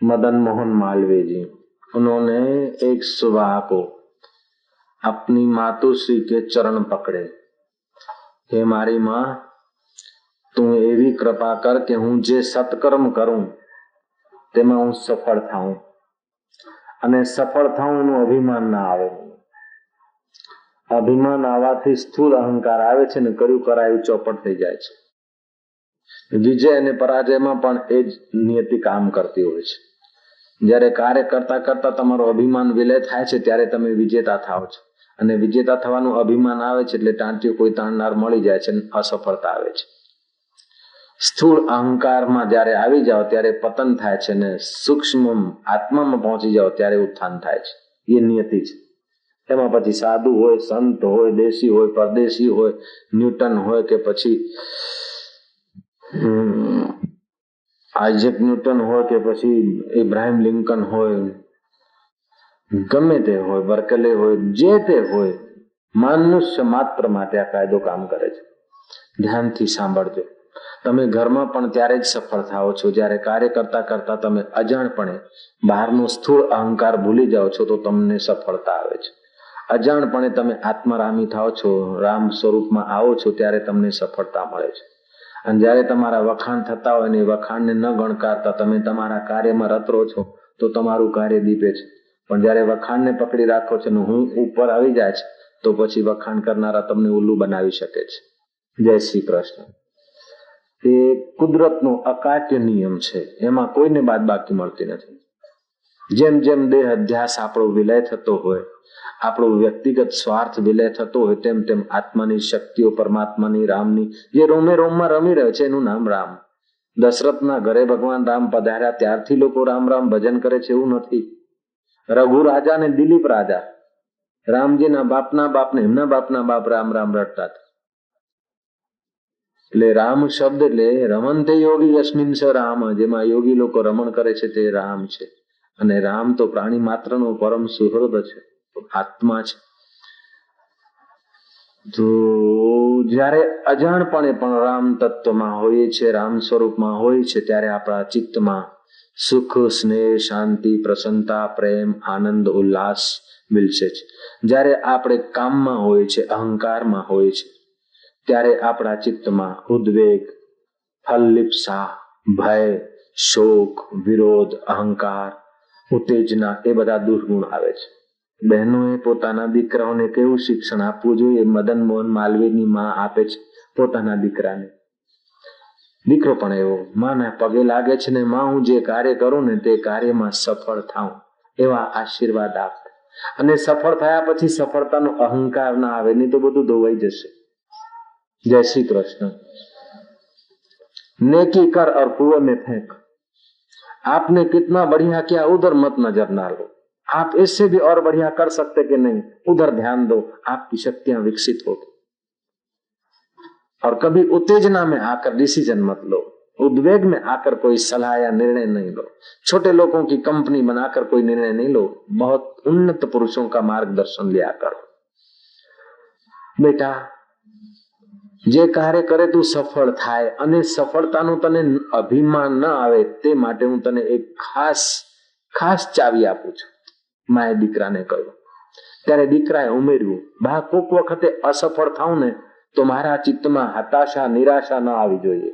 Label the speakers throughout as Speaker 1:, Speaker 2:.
Speaker 1: मदन मोहन मालवीय जी, उन्होंने एक सुबह को अपनी मातुश्री के चरण पकड़े। हे मारी मां, તું એવી કૃપા કર કે હું જે સત્કર્મ કરું તેમાં હું સફળ થાઉં અને સફળ થાઉં એનું અભિમાન ના આવે. અભિમાન આવવાથી સ્થૂળ અહંકાર આવે છે ને કર્યું કરાયું ચોપટ થઈ જાય છે. વિજય અને પરાજયમાં પણ એ જ નિયતિ કામ કરતી હોય છે. જ્યારે કાર્ય કરતા કરતા તમારો અભિમાન વિલય થાય છે ત્યારે તમે વિજેતા થાઓ છો, અને વિજેતા થવાનું અભિમાન આવે છે એટલે ટાંટિયું કોઈ તાણનાર મળી જાય છે અને અસફળતા આવે છે. સ્થૂળ અહંકારમાં જ્યારે આવી જાઓ ત્યારે પતન થાય છે ને સૂક્ષ્મ આત્મામાં પહોંચી જાઓ ત્યારે ઉત્થાન થાય છે. એ નિયતિ છે. એમાં પછી સાધુ હોય, સંત હોય, દેશી હોય, પરદેશી હોય, ન્યૂટન હોય કે પછી આઇઝેક ન્યૂટન હોય કે પછી ઇબ્રાહિમ લિંકન હોય, ગમે તે હોય, બર્કલે હોય, જે તે હોય, મનુષ્ય માત્ર માટે આ કાયદો કામ કરે છે. ધ્યાનથી સાંભળજો. તમે ઘરમાં પણ ત્યારે જ સફળ થાઓ છો જ્યારે કાર્ય કરતા કરતા તમે અજાણપણે બહારનો સ્થૂળ અહંકાર ભૂલી જાઓ છો તો તમને સફળતા આવે છે. અજાણપણે તમે આત્મરામી થાઓ છો, રામ સ્વરૂપમાં આવો છો ત્યારે તમને સફળતા મળે છે. અને જ્યારે તમારા વખાણ થતા હોય ને વખાણને ન ગણકારતા તમે તમારા કાર્યમાં રત રહો છો તો તમારું કાર્ય દીપે છે. પણ જ્યારે વખાણને પકડી રાખો છો ને હું ઉપર આવી જાય છે તો પછી વખાણ કરનારા તમને ઉલ્લુ બનાવી શકે છે. જય શ્રી કૃષ્ણ. એ કુદરતનો અકાટ્ય નિયમ છે, એમાં કોઈને બાદ બાકી મળતી નથી. જેમ જેમ દેહ અધ્યાસ આપણો વિલય થતો હોય, આપણો વ્યક્તિગત સ્વાર્થ વિલય થતો હોય, તેમ તેમ આત્માની શક્તિઓ, પરમાત્માની, રામની જે રોમે રોમમાં રમી રહ્યો છે એનું નામ રામ. દશરથના ઘરે ભગવાન રામ પધાર્યા ત્યારથી લોકો રામ રામ ભજન કરે છે એવું નથી. રઘુ રાજા ને દિલીપ રાજા, રામજીના બાપના બાપને એમના બાપના બાપ રામ રામ રટતા હતા. એટલે રામ શબ્દ એટલે રમંતે યોગી યસ્મિન સ રામ, જેમાં યોગી લોકો રમણ કરે છે તે રામ છે. અને રામ તો પ્રાણી માત્રનો પરમ સુહૃદ છે, આત્મા છે. તો જ્યારે અજાણપણે પણ રામ તત્વમાં હોય છે, રામ સ્વરૂપમાં હોય છે ત્યારે આપણા ચિત્તમાં સુખ, સ્નેહ, શાંતિ, પ્રસન્નતા, પ્રેમ, આનંદ, ઉલ્લાસ મિલશે છે. જ્યારે આપણે કામમાં હોય છે, અહંકારમાં હોય છે ત્યારે આપણા ચિત્તમાં ઉદ્વેગ, ફલલિપ્સા, ભય, શોક, વિરોધ, અહંકાર, ઉત્તેજના એ બધા દુર્ગુણ આવે છે. બહેનોએ પોતાના દીકરાઓને કેવું શિક્ષણ આપવું જોઈએ? મદન મોહન માલવીયની માં આપે છે પોતાના દીકરાને. દીકરો પણ એવો માના પગે લાગે છે ને માં હું જે કાર્ય કરું ને તે કાર્યમાં સફળ થાઉં એવા આશીર્વાદ આપ. અને સફળ થયા પછી સફળતાનો અહંકાર ના આવે, નહીં તો બધું ધોવાઈ જશે. जय श्री कृष्ण. नेकी कर और कुएं में फेंक. आपने कितना बढ़िया किया उधर मत नजर ना लो. आप इससे भी और बढ़िया कर सकते कि नहीं, उधर ध्यान दो. आपकी शक्तियां विकसित होगी. और कभी उत्तेजना में आकर डिसीजन मत लो, उद्वेग में आकर कोई सलाह या निर्णय नहीं लो. छोटे लोगों की कंपनी बनाकर कोई निर्णय नहीं लो, बहुत उन्नत पुरुषों का मार्गदर्शन लिया करो. बेटा જે કાર્ય કરે તું સફળ થાય અને સફળતાનું તને અભિમાન ન આવે તે માટે હું તને એક ખાસ ચાવી આપું છું. માએ દીકરાને કહ્યું. ત્યારે દીકરાએ ઉમેર્યું, બા કોક વખતે અસફળ થાઉં ને તો મારા ચિત્તમાં હતાશા, નિરાશા ન આવી જોઈએ.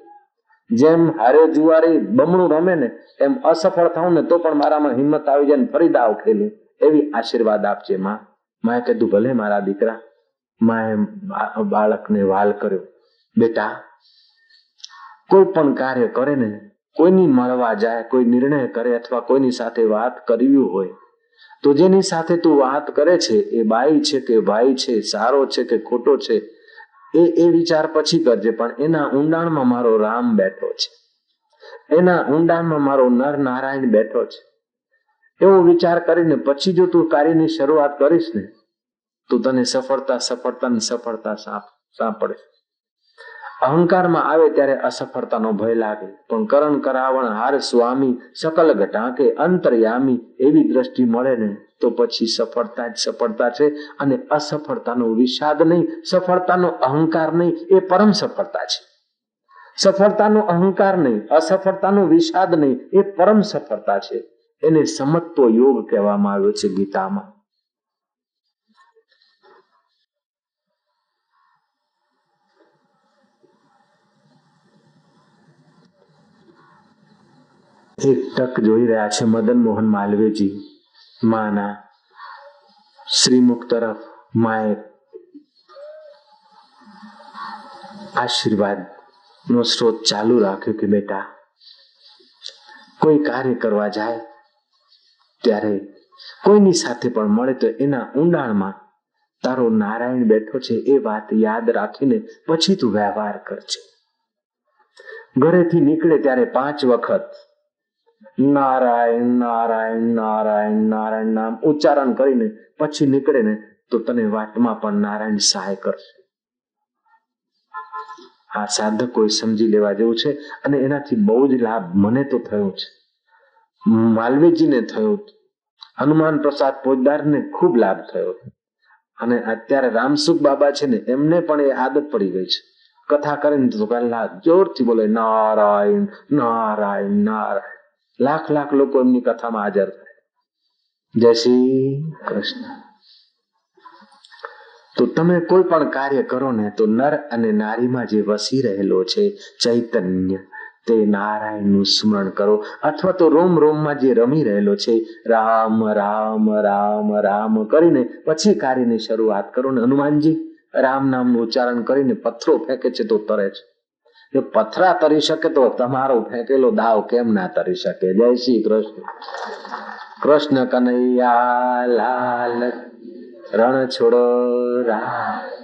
Speaker 1: જેમ હારે જુવારી બમણું રમે ને એમ અસફળ થાઉં ને તો પણ મારામાં હિંમત આવી જાય ને ફરી દાવ ખેલું, એવી આશીર્વાદ આપજે માં. માએ કીધું ભલે મારા દીકરા. માએ બાળકને વાલ કર્યો. બેટા કોઈ પણ કાર્ય કરે ને, કોઈની મળવા જાય, કોઈ નિર્ણય કરે અથવા કોઈની સાથે વાત કરવી હોય તો જેની સાથે તું વાત કરે છે એ બાઈ છે કે ભાઈ છે, સારો છે કે ખોટો છે, એ વિચાર પછી કરજે. પણ એના ઊંડાણમાં મારો રામ બેઠો છે, એના ઊંડાણમાં મારો નર નારાયણ બેઠો છે, એવો વિચાર કરીને પછી જો તું કાર્યની શરૂઆત કરીશ ને તો તને સફળતા સાંપડે. અહંકારમાં આવે ત્યારે અસફળતાનો ભય લાગે, પણ કરણ કરાવણ હાર સ્વામી સકલ ઘટાકે અંતર્યામી એવી દ્રષ્ટિ મળે ને તો પછી સફળતા જ સફળતા છે. અને અસફળતાનો વિષાદ નહીં, સફળતાનો અહંકાર નહીં, એ પરમ સફળતા છે. સફળતાનો અહંકાર નહીં, અસફળતાનો વિષાદ નહીં, એ પરમ સફળતા છે. એને સમત્વ યોગ કહેવામાં આવ્યો છે ગીતામાં. એક ટક જોઈ રહ્યા છે મદન મોહન માલવીયજી માના શ્રીમુખ તરફ. માએ આશીર્વાદ નો સ્ત્રોત ચાલુ રાખ્યો કે બેટા, કોઈ કાર્ય કરવા જાય ત્યારે કોઈની સાથે પણ મળે તો એના ઊંડાણમાં તારો નારાયણ બેઠો છે એ વાત યાદ રાખીને પછી તું વ્યવહાર કરજે. ઘરેથી નીકળે ત્યારે 5 વખત નારાયણ નારાયણ નારાયણ નારાયણ નામ ઉચ્ચારણ કરીને પછી નીકળે ને તો તને વાતમાં પણ નારાયણ સહાય કરશે. આ સાધકોએ સમજી લેવા જેવું છે અને એનાથી બહુ જ લાભ મને તો થયો છે, માલવીજીને થયો, હનુમાન પ્રસાદ પોદ્દારને ખૂબ લાભ થયો. અને અત્યારે રામસુખ બાબા છે ને એમને પણ એ આદત પડી ગઈ છે. કથા કરે ને તો પહેલા જોરથી બોલે નારાયણ નારાયણ નારાયણ. લાખ લોકો એમની કથામાં હાજર થાય. જય શ્રી કૃષ્ણ. તો તમે કોઈ પણ કાર્ય કરો ને તો નર અને નારીમાં જે વસી રહેલો છે ચૈતન્ય, તે નારાયણનું સ્મરણ કરો. અથવા તો રોમ રોમમાં જે રમી રહેલો છે રામ રામ રામ રામ કરીને પછી કાર્યની શરૂઆત કરો ને. હનુમાનજી રામ નામનું ઉચ્ચારણ કરીને પથ્થરો ફેંકે છે તો તરે છે. જો પથરા તરી શકે તો તમારો ફેંકેલો દાવ કેમ ના તરી શકે? જય શ્રી કૃષ્ણ. કૃષ્ણ કનૈયા લાલ. રણ છોડો રામ.